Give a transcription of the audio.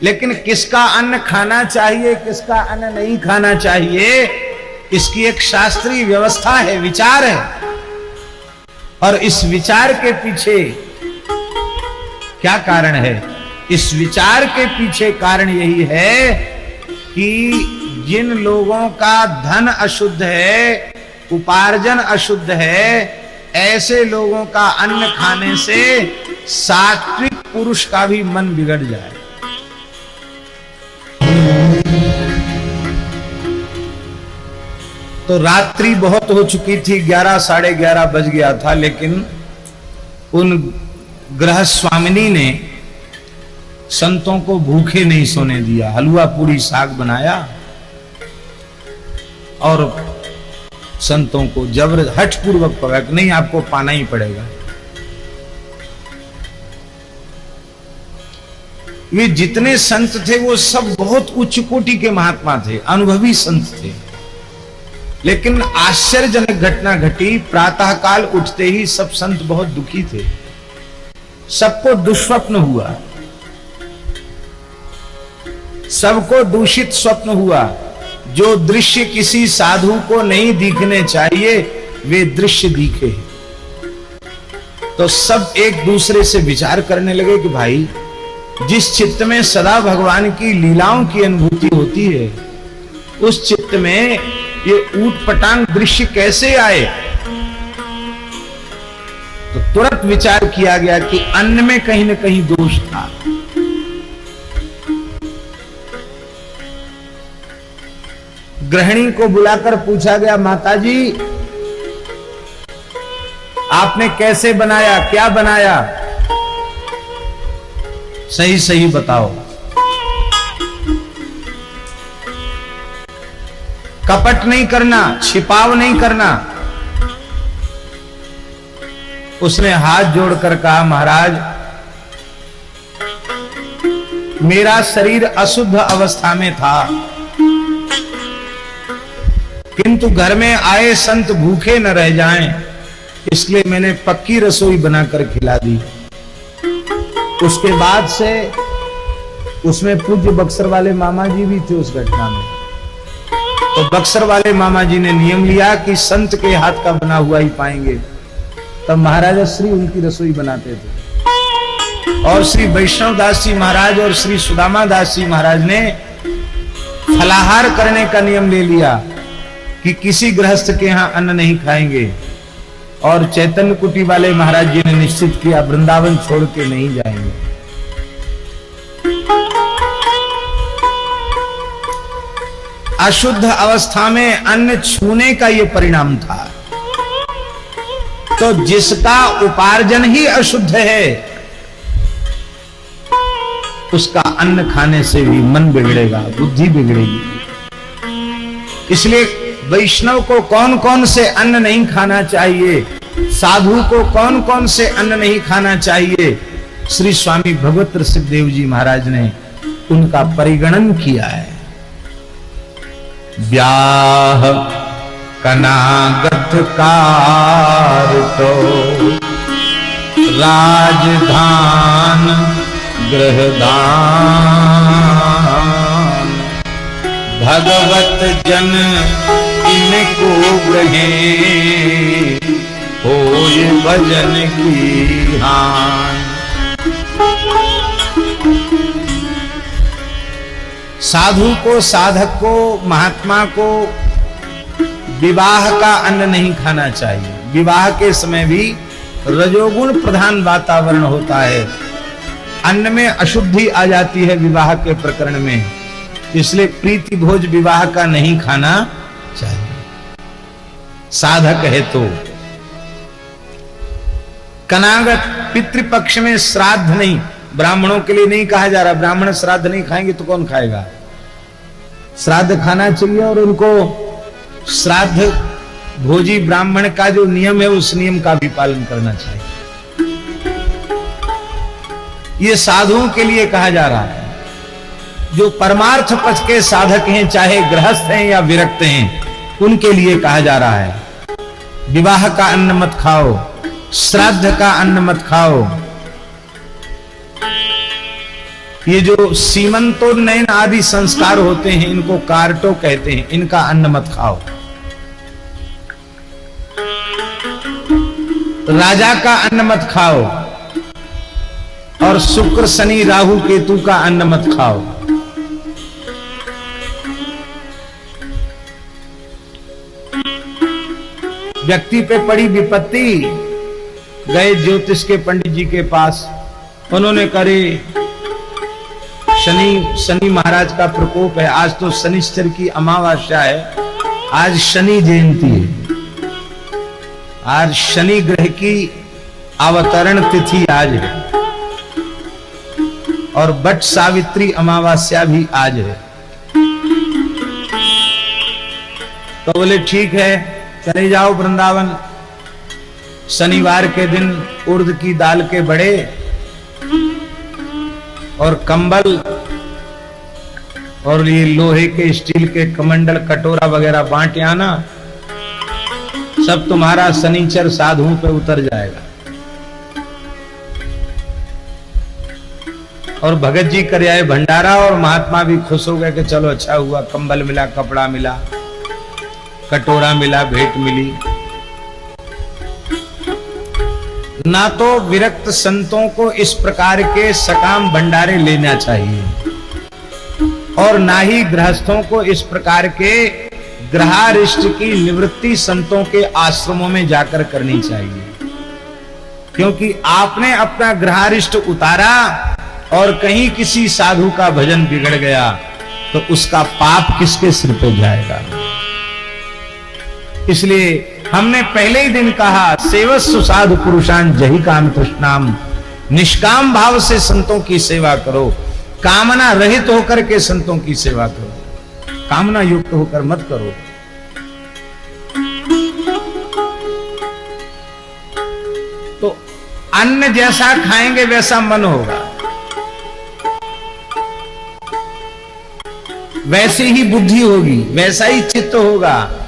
लेकिन किसका अन्न खाना चाहिए, किसका अन्न नहीं खाना चाहिए, इसकी एक शास्त्रीय व्यवस्था है, विचार है। और इस विचार के पीछे क्या कारण है? इस विचार के पीछे कारण यही है कि जिन लोगों का धन अशुद्ध है, उपार्जन अशुद्ध है, ऐसे लोगों का अन्न खाने से सात्विक पुरुष का भी मन बिगड़ जाए। तो रात्रि बहुत हो चुकी थी, 11 साढ़े 11 बज गया था, लेकिन उन गृह स्वामिनी ने संतों को भूखे नहीं सोने दिया। हलवा पूरी साग बनाया और संतों को जबर हठपूर्वक पका, नहीं आपको पाना ही पड़ेगा। वे जितने संत थे वो सब बहुत उच्च कोटि के महात्मा थे, अनुभवी संत थे। लेकिन आश्चर्यजनक घटना घटी। प्रातः काल उठते ही सब संत बहुत दुखी थे, सबको दुष्स्वप्न हुआ, सबको दूषित स्वप्न हुआ। जो दृश्य किसी साधु को नहीं दिखने चाहिए वे दृश्य दिखे। तो सब एक दूसरे से विचार करने लगे कि भाई, जिस चित्त में सदा भगवान की लीलाओं की अनुभूति होती है, उस चित्त में ये ऊटपटांग दृश्य कैसे आए? तो तुरंत विचार किया गया कि अन्न में कहीं न कहीं दोष था। गृहिणी को बुलाकर पूछा गया, माताजी आपने कैसे बनाया, क्या बनाया, सही सही बताओ। कपट नहीं करना, छिपाव नहीं करना। उसने हाथ जोड़कर कहा, महाराज मेरा शरीर अशुद्ध अवस्था में था, किंतु घर में आए संत भूखे न रह जाएं, इसलिए मैंने पक्की रसोई बनाकर खिला दी। उसके बाद से उसमें पूज्य बक्सर वाले मामा जी भी थे उस घटना में। तो बक्सर वाले मामा जी ने नियम लिया कि संत के हाथ का बना हुआ ही पाएंगे। तब महाराजा श्री उनकी रसोई बनाते थे। और श्री वैष्णव दास जी महाराज और श्री सुदामा दास जी महाराज ने फलाहार करने का नियम ले लिया कि किसी गृहस्थ के यहां अन्न नहीं खाएंगे। और चैतन्य कुटी वाले महाराज जी ने निश्चित किया, वृंदावन छोड़ के नहीं जाएंगे। अशुद्ध अवस्था में अन्न छूने का यह परिणाम था। तो जिसका उपार्जन ही अशुद्ध है, उसका अन्न खाने से भी मन बिगड़ेगा, बुद्धि बिगड़ेगी। इसलिए वैष्णव को कौन कौन से अन्न नहीं खाना चाहिए, साधु को कौन कौन से अन्न नहीं खाना चाहिए, श्री स्वामी भगवत ऋषिदेव जी महाराज ने उनका परिगणन किया है। ब्याह कनागत कार तो राजधान गृहदान, भगवत जन इनको ग्रहे होय भजन की हान। साधु को, साधक को, महात्मा को विवाह का अन्न नहीं खाना चाहिए। विवाह के समय भी रजोगुण प्रधान वातावरण होता है, अन्न में अशुद्धि आ जाती है विवाह के प्रकरण में। इसलिए प्रीति भोज विवाह का नहीं खाना चाहिए। साधक है तो कनागत पितृपक्ष में श्राद्ध नहीं, ब्राह्मणों के लिए नहीं कहा जा रहा। ब्राह्मण श्राद्ध नहीं खाएंगे तो कौन खाएगा? श्राद्ध खाना चाहिए। और उनको श्राद्ध भोजी ब्राह्मण का जो नियम है उस नियम का भी पालन करना चाहिए। ये साधुओं के लिए कहा जा रहा है। जो परमार्थ पथ के साधक हैं, चाहे गृहस्थ हैं या विरक्त हैं, उनके लिए कहा जा रहा है विवाह का अन्न मत खाओ, श्राद्ध का अन्न मत खाओ। ये जो सीमंतोन्नयन आदि संस्कार होते हैं, इनको कार्टो कहते हैं, इनका अन्न मत खाओ। राजा का अन्न मत खाओ और शुक्र शनि राहु केतु का अन्न मत खाओ। व्यक्ति पे पड़ी विपत्ति, गए ज्योतिष के पंडित जी के पास, उन्होंने करे शनि महाराज का प्रकोप है, आज तो शनिश्चर की अमावस्या है, आज शनि जयंती है, आज शनि ग्रह की अवतरण तिथि आज है और बट सावित्री अमावस्या भी आज है। तो बोले ठीक है, चले जाओ वृंदावन। शनिवार के दिन उड़द की दाल के बड़े और कंबल और ये लोहे के स्टील के कमंडल कटोरा वगैरह बांटे आना, सब तुम्हारा शनिचर साधुओं पे उतर जाएगा। और भगत जी कर आए भंडारा और महात्मा भी खुश हो गए कि चलो अच्छा हुआ, कंबल मिला, कपड़ा मिला, कटोरा मिला, भेंट मिली। ना तो विरक्त संतों को इस प्रकार के सकाम भंडारे लेना चाहिए और ना ही गृहस्थों को इस प्रकार के ग्रहारिष्ट की निवृत्ति संतों के आश्रमों में जाकर करनी चाहिए, क्योंकि आपने अपना ग्रहारिष्ट उतारा और कहीं किसी साधु का भजन बिगड़ गया तो उसका पाप किसके सिर पे जाएगा। इसलिए हमने पहले ही दिन कहा, सेवस्व साधु पुरुषान जहि काम तृष्णाम, निष्काम भाव से संतों की सेवा करो, कामना रहित होकर के संतों की सेवा करो, कामना युक्त होकर मत करो। तो अन्न जैसा खाएंगे वैसा मन होगा, वैसे ही बुद्धि होगी, वैसा ही चित्त होगा।